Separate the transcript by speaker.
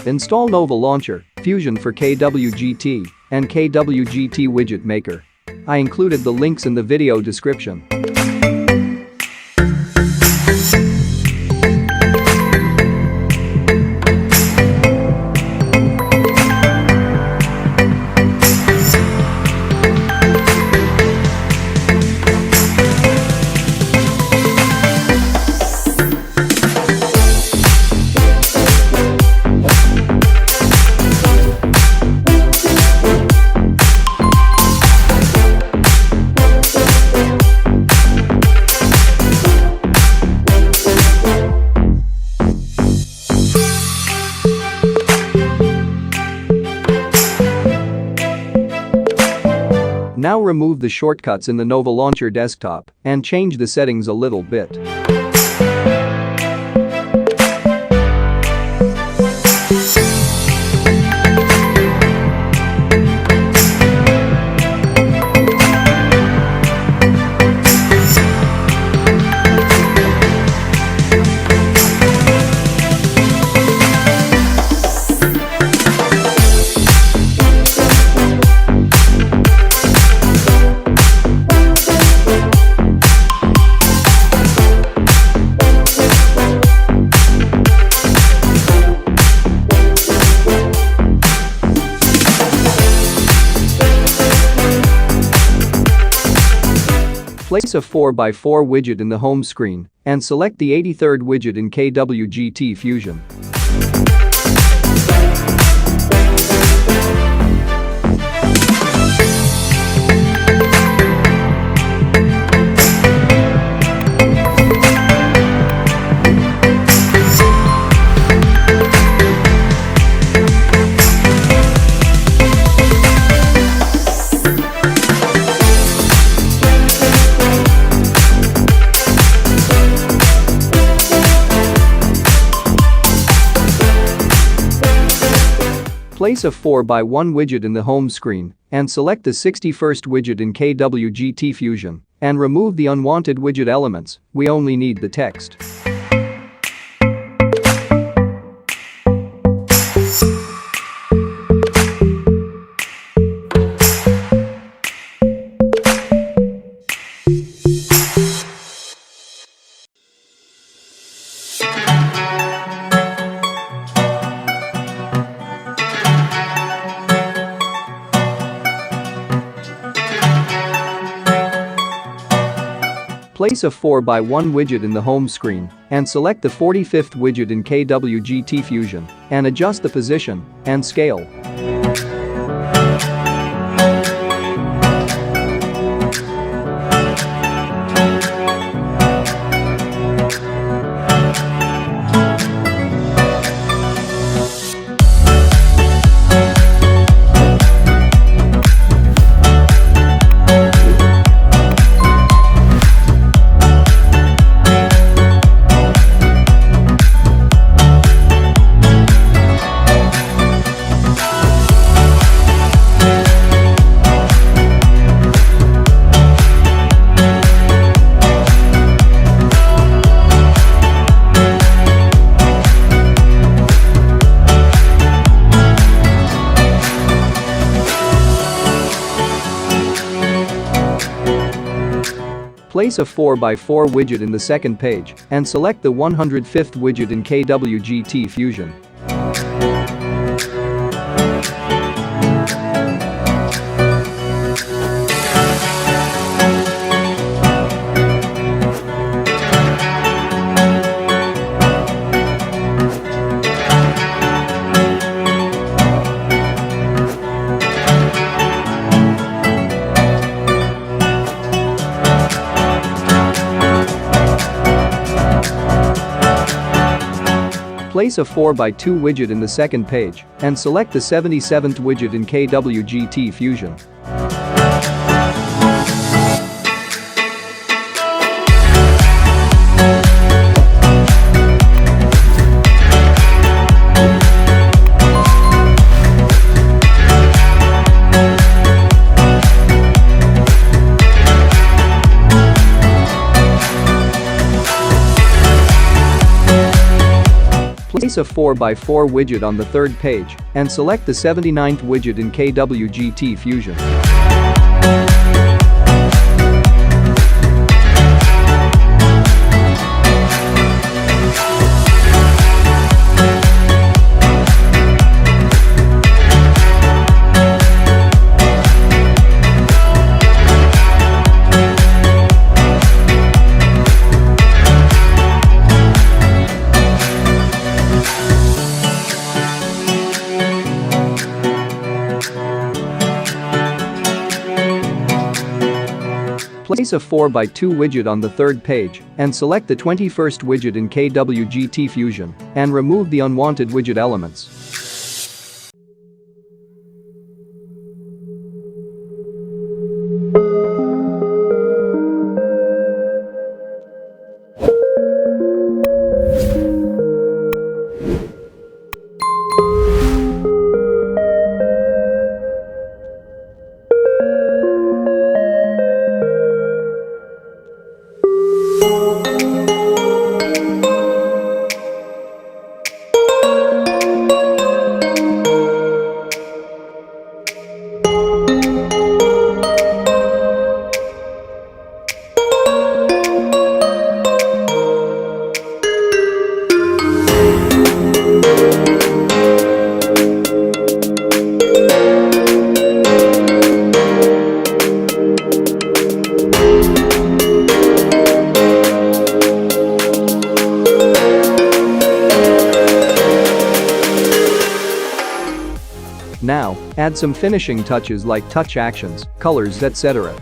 Speaker 1: Install Nova Launcher, Fusion for KWGT, and KWGT Widget Maker. I included the links in the video description. Now remove the shortcuts in the Nova Launcher desktop and change the settings a little bit. Place a 4x4 widget in the home screen and select the 83rd widget in KWGT Fusion. Place a 4x1 widget in the home screen and select the 61st widget in KWGT Fusion and remove the unwanted widget elements. We only need the text. Place a 4x1 widget in the home screen and select the 45th widget in KWGT Fusion and adjust the position and scale. Place a 4x4 widget in the second page and select the 105th widget in KWGT Fusion. Place a 4x2 widget in the second page and select the 77th widget in KWGT Fusion. Place a 4x4 widget on the third page and select the 79th widget in KWGT Fusion. Place a 4x2 widget on the third page and select the 21st widget in KWGT Fusion and remove the unwanted widget elements. Now, add some finishing touches like touch actions, colors, etc.